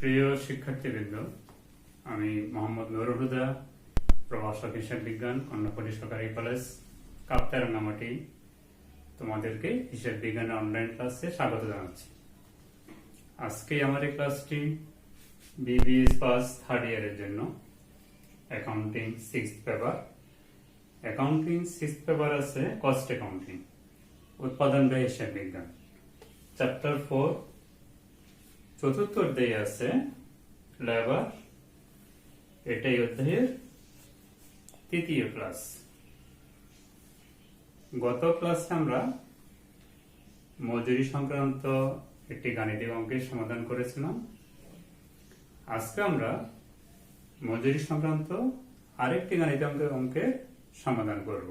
প্রিয় শিক্ষার্থীবৃন্দ, আমি মোহাম্মদ নুরুল হুদা, প্রভাষক হিসাব বিজ্ঞান, কর্ণফুলী সরকারি কলেজ, কাপ্তাই রাঙ্গামাটি, তোমাদেরকে হিসাব বিজ্ঞানের অনলাইন ক্লাসে স্বাগত জানাচ্ছি। আজকে আমার এই ক্লাসটি বিবিএস পাস থার্ড ইয়ারের জন্য accounting sixth paper. Accounting sixth paper আছে কস্ট অ্যাকাউন্টিং, উৎপাদন ব্যয় হিসাব বিজ্ঞান। চ্যাপ্টার 4 চতুর্থ অধ্যায়ে আছে লেবার, এটাই অধ্যায়ের তৃতীয় ক্লাস। গত ক্লাসে আমরা মজুরি সংক্রান্ত একটি গাণিতিক অঙ্কের সমাধান করেছিলাম। আজকে আমরা মজুরি সংক্রান্ত আরেকটি গাণিতিক অঙ্কের সমাধান করব।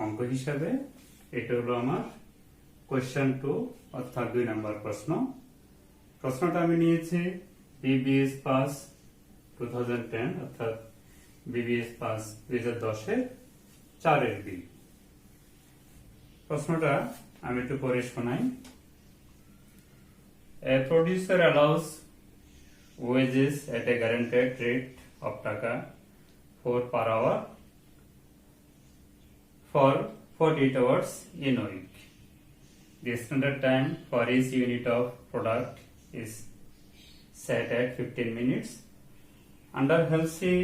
অঙ্ক হিসাবে এটা হলো আমার কোয়েশ্চেন 2 অর্থাৎ 2 নম্বর প্রশ্ন। প্রশ্নটা আমি নিয়েছি বিবিএস পাস 2010 অর্থাৎ বিবিএস পাস 2010-এর 4-এর বি। প্রশ্নটা আমি একটু পড়ে শোনাই। A producer allows wages at a guaranteed rate of টাকা 4 per hour for 48 hours in a week. The standard time for each unit of product is set at 15 minutes. Under healthy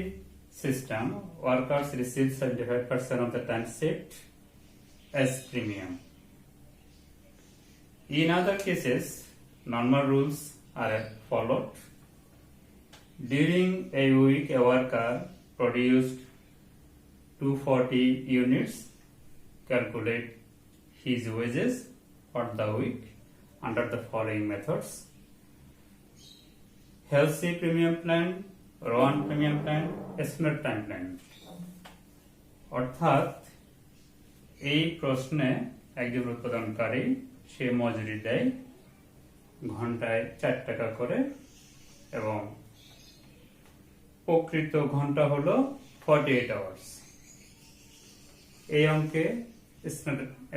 system, workers receive 75% of the time shift as premium. In other cases, normal rules are followed. During a week, a worker produced 240 units. Calculate his wages for the week under the following methods: healthy premium plan, Rowan premium plan, standard time plan. অর্থাৎ এই প্রশ্নে একজন উৎপাদনকারী সে মজুরি দেয় ঘন্টায় 4 টাকা করে এবং প্রকৃত ঘন্টা হলো 48 আওয়ার্স। এই অঙ্কে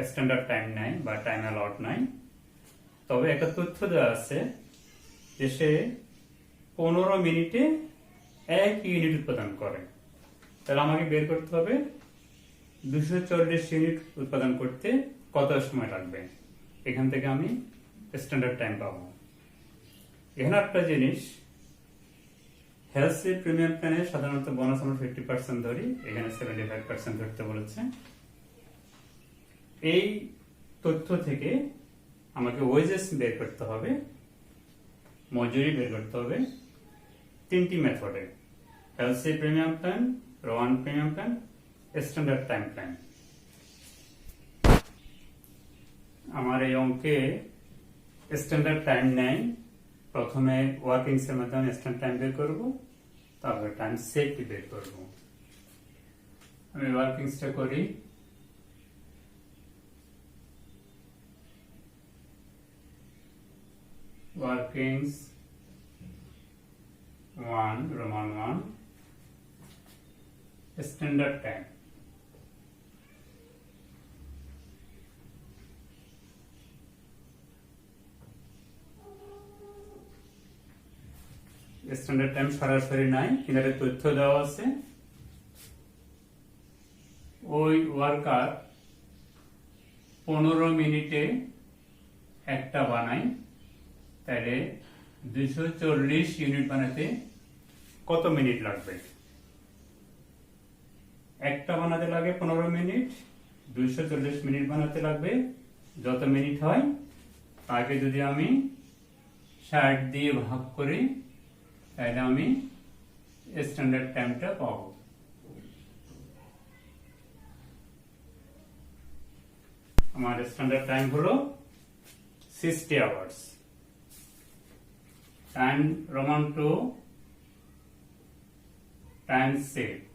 স্ট্যান্ডার্ড টাইম নাই বা টাইম অ্যালট নাই, তবে একটা তথ্য দেওয়া আছে যে সে 15 মিনিটে 1 ইউনিট উৎপাদন করে। তাহলে আমাকে বের করতে হবে 240 ইউনিট উৎপাদন করতে কত সময় লাগবে। এখান থেকে আমি স্ট্যান্ডার্ড টাইম পাবো। এখানে একটা জিনিস, হেলথ প্রিমিয়াম প্ল্যানে সাধারণত বোনাস আমরা 50% ধরি, এখানে 75% ধরতে বলেছে। এই তথ্য থেকে আমাকে ওয়েজেস বের করতে হবে, মজুরি বের করতে হবে 3টি মেথডে: health premium plan, Rowan premium plan, standard time plan. আমার এই অঙ্কে স্ট্যান্ডার্ড টাইম নেই। প্রথমে ওয়ার্কিংস এর মাধ্যমে স্ট্যান্ডার্ড টাইম বের করব, তারপরে টাইম সেফটি বের করব। আমি ওয়ার্কিংসটা করি। Workings 1 Roman 1 standard time. Standard time সরাসরি নাই, কিন্তু একটা তথ্য দেওয়া আছে। ওই ওয়ার্কার 15 মিনিটে একটা বানায়, তাহলে 240 ইউনিট বানাতে কত মিনিট লাগবে? একটা বানাতে লাগে 15 মিনিট, 240 মিনিট বানাতে লাগবে যত মিনিট হয় তাকে যদি আমি 60 দিয়ে ভাগ করি তাহলে আমি স্ট্যান্ডার্ড টাইমটা পাবো। আমার স্ট্যান্ডার্ড টাইম হলো 60 hours. Time Roman 2 time set.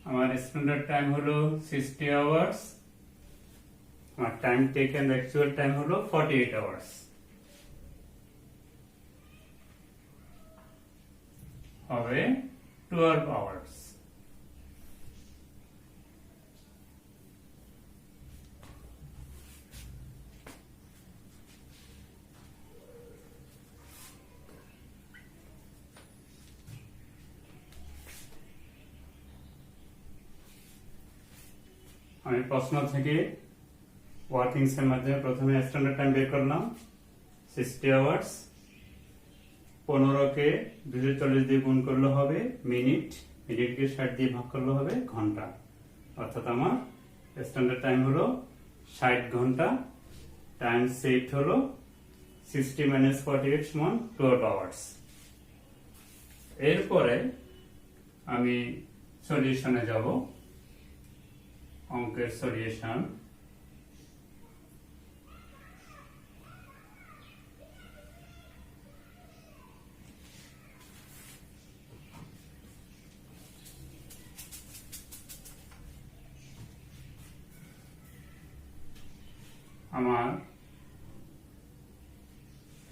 আমার স্ট্যান্ডার্ড টাইম হলো 60 আওয়ার্স। আমার টাইম টেকেন অ্যাকচুয়াল টাইম হলো 48 আওয়ার্স। হবে 12 আওয়ার্স। আমি প্রশ্ন থেকে ওয়ার্কিংস এর মাধ্যমে প্রথমে স্ট্যান্ডার্ড টাইম বের করলাম 60 আওয়ার্স। 15 কে 240 দিয়ে গুণ করলে হবে মিনিট, মিনিটকে 60 দিয়ে ভাগ করলে হবে ঘন্টা। অর্থাৎ আমার স্ট্যান্ডার্ড টাইম হলো 60 ঘন্টা, টাইম সেট হলো 60 - 48 সমান 12 আওয়ার্স। এরপরে আমি সলিউশনে যাব, অঙ্কের সলিউশন। আমার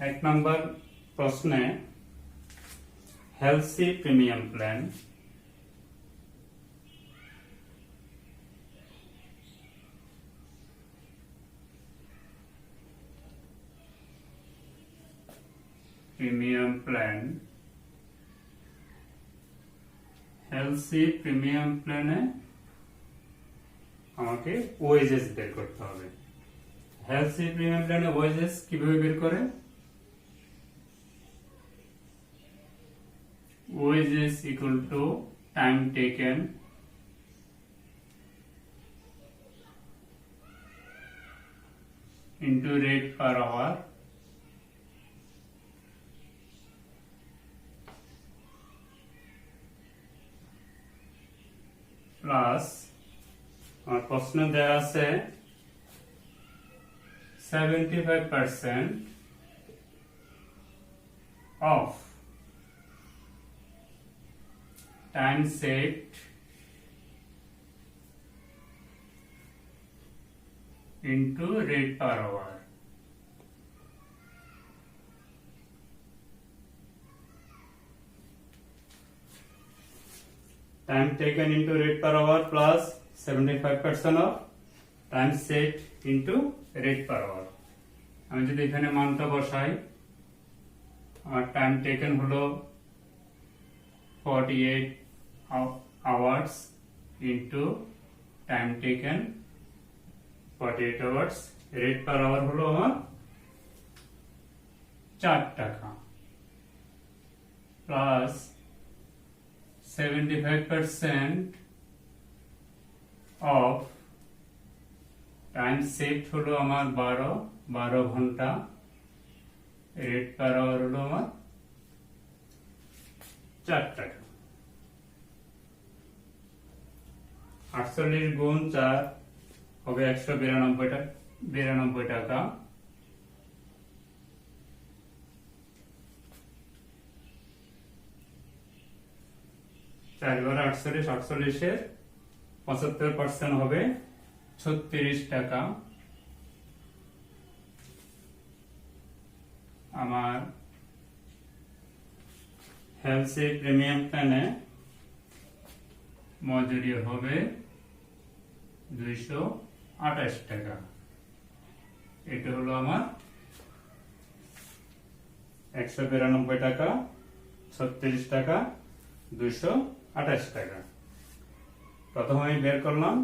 1 নম্বর প্রশ্নে হেলসি প্রিমিয়াম প্ল্যান হেলসি প্রিমিয়াম প্ল্যানে আমাকে ওয়েজেস বের করতে হবে। হেলসি প্রিমিয়াম প্ল্যানে ওয়েজেস কিভাবে বের করে? Wages equal to time taken into rate per hour plus আমার প্রশ্ন দেওয়া আছে 75% of time saved into rate per hour. Time taken into rate per hour plus 75% of time saved into rate per hour. আমি যদি এখানে মানটা বসাই, আমার টাইম টেকেন হলো 48 hours into time taken 48 hours, rate per hour হলো আমার 4 টাকা প্লাস 75% of টাইম সেভড হলো আমার 12 ঘন্টা, রেট পার আওয়ার হলো আমার 4 টাকা। 48 গুণ 4 হবে 192 টাকা। চার বার 48, 48-এর 75% হবে 36 টাকা। আমার হেলসি প্রিমিয়াম প্ল্যানে মজুরি হবে 228 টাকা। এটা হলো আমার 192 টাকা, 36 টাকা, 228 টাকা। প্রথমে আমি বের করলাম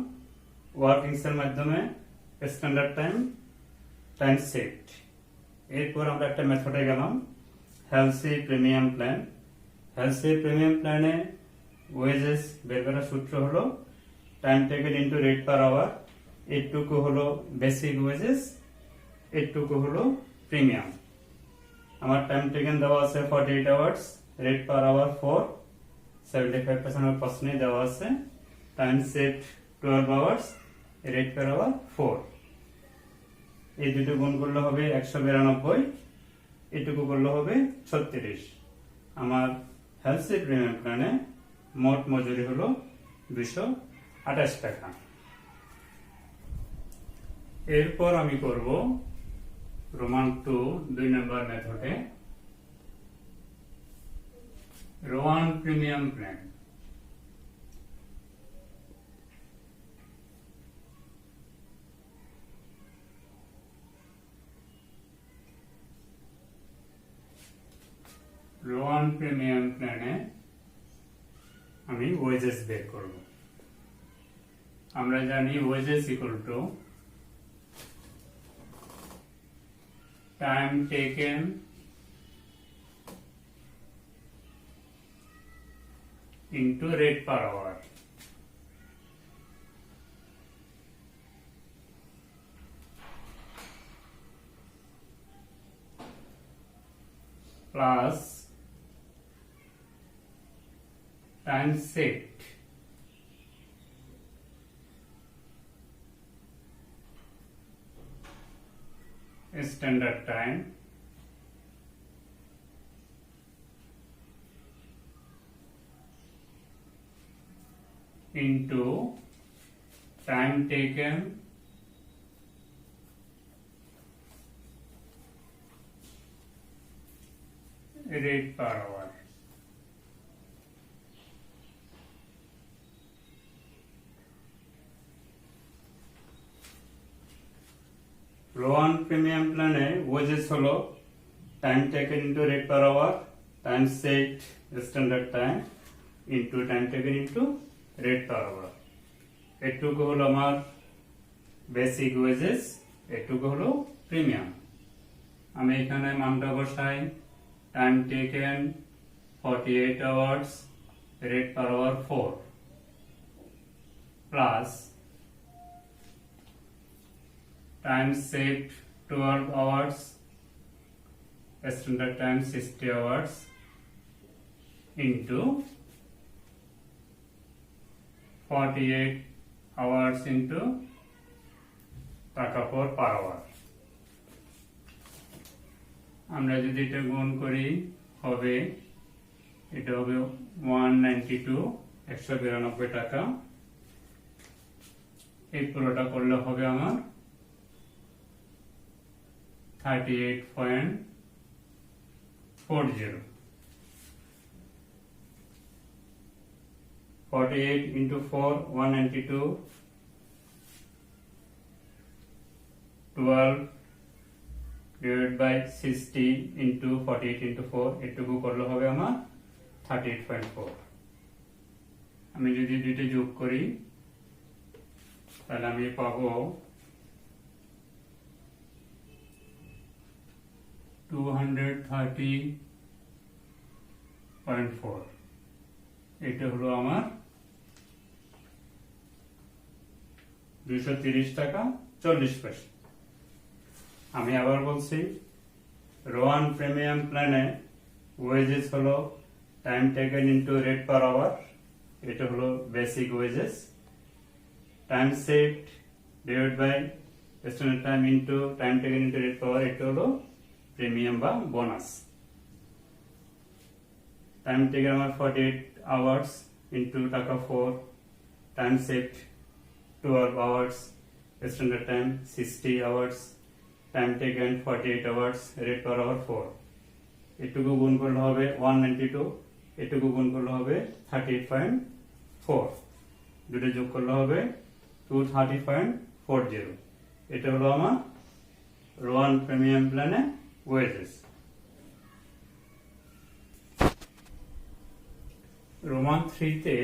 ওয়ার্কিংস এর মাধ্যমে স্ট্যান্ডার্ড টাইম সেট। এরপর আমরা একটা মেথডে গেলাম, Halsey premium plan. Halsey premium প্ল্যানে ওয়েজেস বের করার সূত্র হলো time taken into rate per hour. এটুকু হলো বেসিক ওয়েজেস, এটুকু হলো প্রিমিয়াম। আমার টাইম টেকেন দেওয়া আছে 48 আওয়ার্স, রেট পার আওয়ার 4, 75% প্রশ্নে দেওয়া আছে time saved 12 hours, rate per hour 4। এই দুটো গুণ করলে হবে 192, এটুকু করলে হবে 36। আমার হেলসি প্রিমিয়াম প্ল্যানে মোট মজুরি হলো 228 টাকা। এরপর আমি করব রোমান 2 নম্বর মেথডে Rowan premium plan. Rowan premium প্ল্যানে আমি ওয়েজেস বের করব। আমরা জানি wages equal to time taken into rate per hour. Plus time saved standard time into time taken rate per hour। Rowan premium প্ল্যানে ওয়েজেস হলো time taken into rate per hour, time saved standard time into time taken into rate per hour. এটুকু হলো আমার basic wages, এটুকু হলো premium. আমি এখানে মানটা বসাই, time taken 48 hours, rate per hour 4 plus time saved 12 hours, standard time 60 hours into 48 hours into টাকা per hour। আমরা যদি এটা গুণ করি হবে, এটা হবে 192 টাকা। এই পুরোটা করলে হবে আমার 38.40। 48 into 4 192, 12 divided by 60 into 48 into 4, এটুকু করলে হবে আমার 38.4। আমি যদি দুইটা যোগ করি তাহলে আমি পাবো 230.4। এটা হলো আমার 230 টাকা 40 পয়সা। আমি আবার বলছি, রোয়ান প্রিমিয়াম প্ল্যানে ওয়েজেস হলো time taken into rate per hour, এটা হলো basic wages. Time saved divided by standard time into time taken into rate per hour, এটা হলো প্রিমিয়াম বা বোনাস। টাইম টেকেন আমার 48 আওয়ার্স ইনটু টাকা 4, time saved 12 hours, standard time 60 hours, time taken 48 hours, rate per hour 4। এটুকু গুণ করলে হবে 192, এটুকু গুণ করলে হবে 38.4, দুটো যোগ করলে হবে 230.40। এটা হলো আমার রোয়ান প্রিমিয়াম প্ল্যানে ওয়েজেস। রোমান 3-তে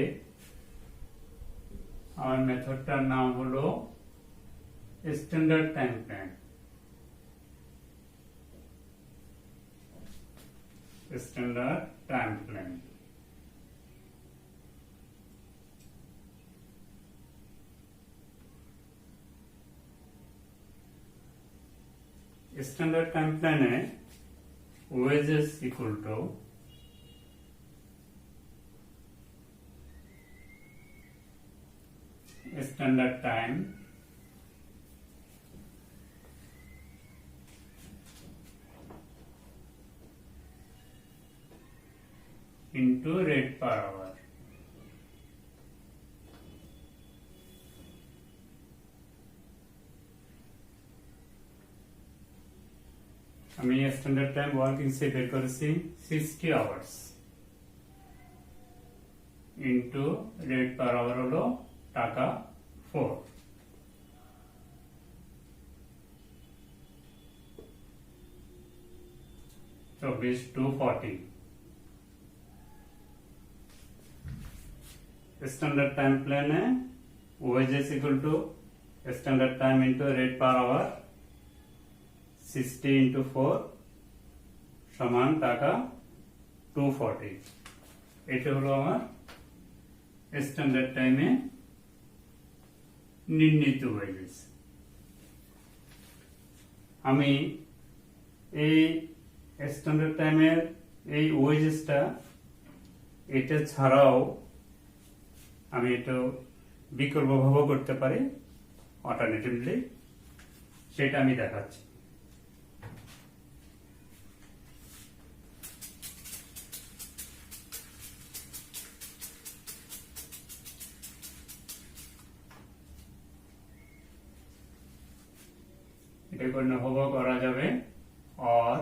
আমার মেথডটার নাম হলো standard time plan. Standard time plan standard time plan wages equal to standard time into rate per hour। আমি স্ট্যান্ডার্ড টাইম ওয়ার্কিং সে বের করেছি 60 hours into rate per hour হলো টাকা 4। So 24 স্ট্যান্ডার্ড টাইম প্ল্যানে wages equal to standard time into rate per hour 60 into 4 সমান টাকা 240। এটা হলো আমার স্ট্যান্ডার্ড টাইমে নির্ণীত ওয়েজেস। আমি এই স্ট্যান্ডার্ড টাইমের এই ওয়েজেসটা এটা ছাড়াও আমি এটা বিকল্পভাবে করতে পারি, অল্টারনেটিভলি, সেটা আমি দেখাচ্ছি। এটা করে করা যাবে और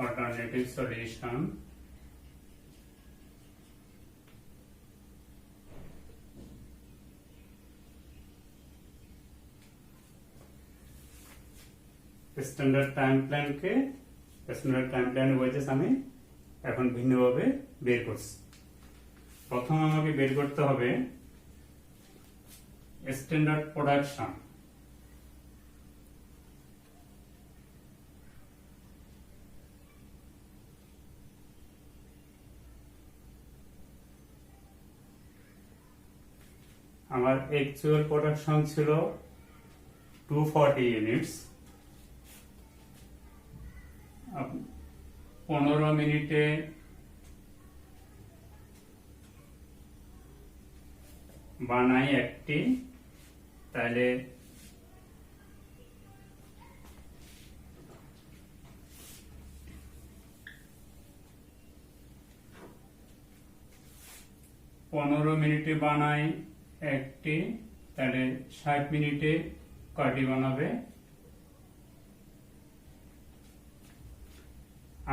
alternative solution স্ট্যান্ডার্ড টাইম প্ল্যানকে স্ট্যান্ডার্ড টাইম প্ল্যান ওয়েজেস আমি এখন ভিন্নভাবে বের করছি। প্রথম আমাকে বের করতে হবে স্ট্যান্ডার্ড প্রোডাকশন। আমার অ্যাকচুয়াল প্রোডাকশন ছিল 240 ইউনিটস। 15 মিনিটে বানাই একটি, তাহলে পনেরো মিনিটে বানাই একটি, তাহলে 60 মিনিটে কয়টি বানাবে?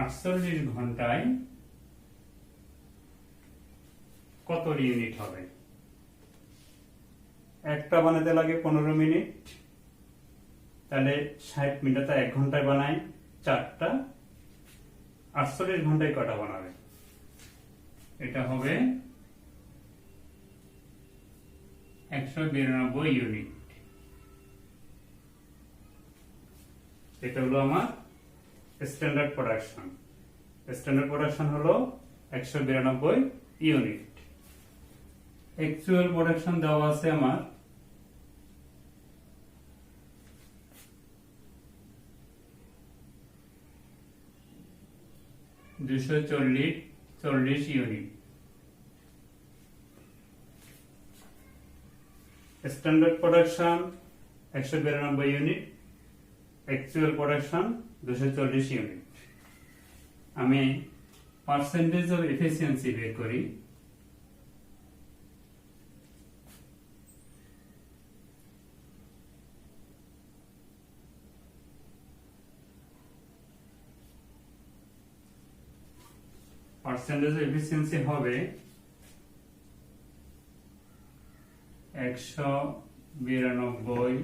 48 ঘন্টায় কত ইউনিট হবে? একটা বানাতে লাগে 15 মিনিট, তাহলে 60 মিনিটে 1 ঘন্টায় বানাই 4টা, 48 ঘন্টায় কটা বানাবে? এটা হবে 192 ইউনিট। এটা হলো আমার স্ট্যান্ডার্ড প্রোডাকশন। স্ট্যান্ডার্ড প্রোডাকশন হলো 192 ইউনিট। অ্যাকচুয়াল প্রোডাকশন দেওয়া আছে আমার 240 unit. Standard production 192 unit, actual production 240 unit. আমি পার্সেন্টেজ অফ এফিসিয়েন্সি বের করি। পার্সেন্টেজ অফ এফিসিয়েন্সি হবে 192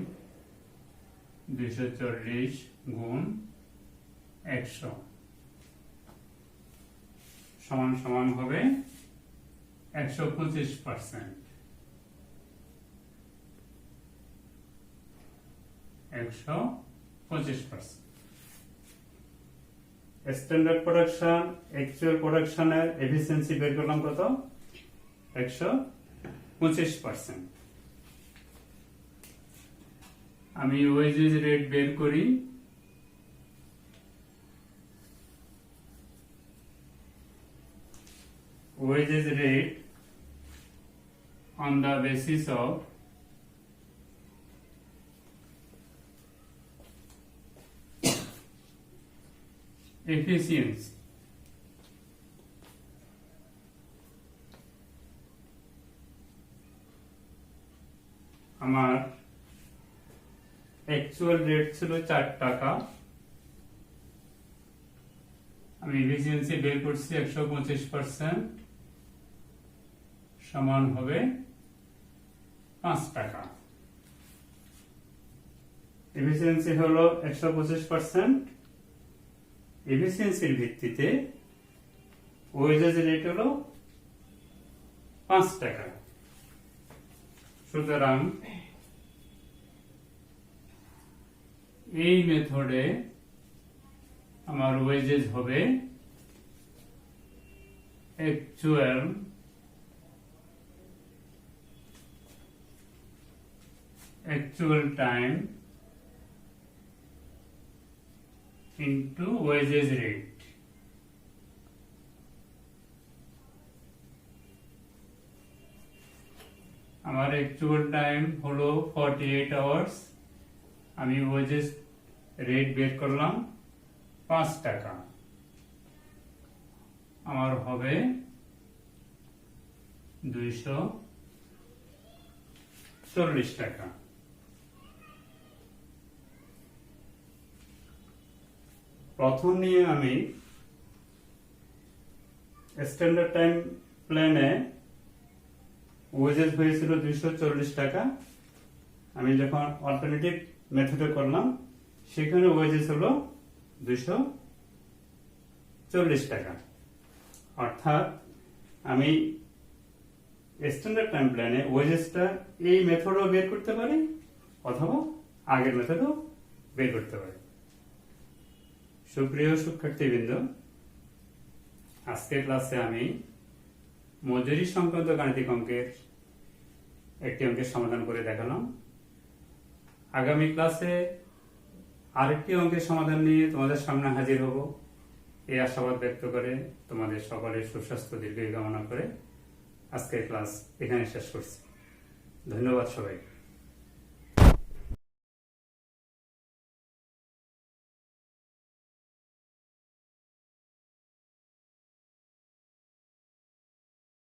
240 গুণ 100 সমান সমান হবে 125%। 125%। স্ট্যান্ডার্ড প্রোডাকশন অ্যাকচুয়াল প্রোডাকশনের এফিসিয়েন্সি বের করলাম কত? 125%। আমি ওয়েজেস রেট বের করি। Wages rate on the basis of efficiency। আমার অ্যাকচুয়াল রেট ছিল 4 টাকা, আমি এফিসিয়েন্সি বের করছি 125%, সমান হবে 5 টাকা। এফিসিয়েন্সি হলো 125%, এফিসিয়েন্সির ভিত্তিতে ওয়েজেস রেট হলো 5 টাকা। সুতরাং এই মেথডে আমার ওয়েজেস হবে actual time into wages rate। আমার actual time হলো 48 আওয়ার্স, আমি ওয়েজেস রেট বের করলাম 5 টাকা, আমার হবে 240 টাকা। প্রথম নিয়ে আমি স্ট্যান্ডার্ড টাইম প্ল্যানে ওয়েজেস হয়েছিল 240 টাকা, আমি যখন অল্টারনেটিভ মেথডে করলাম সেখানে ওয়েজেস হলো 240 টাকা। অর্থাৎ আমি স্ট্যান্ডার্ড টাইম প্ল্যানে ওয়েজেসটা এই মেথডও বের করতে পারি অথবা আগের মেথডও বের করতে পারি। সুপ্রিয় শিক্ষার্থীবৃন্দ, আজকের ক্লাসে আমি মজুরি সংক্রান্ত গাণিতিক অঙ্কের একটি অঙ্কের সমাধান করে দেখালাম। আগামী ক্লাসে আরেকটি অঙ্কের সমাধান নিয়ে তোমাদের সামনে হাজির হব এই আশাবাদ ব্যক্ত করে তোমাদের সকলের সুস্বাস্থ্য দীর্ঘায়ু কামনা করে আজকের ক্লাস এখানে শেষ করছি। ধন্যবাদ সবাইকে।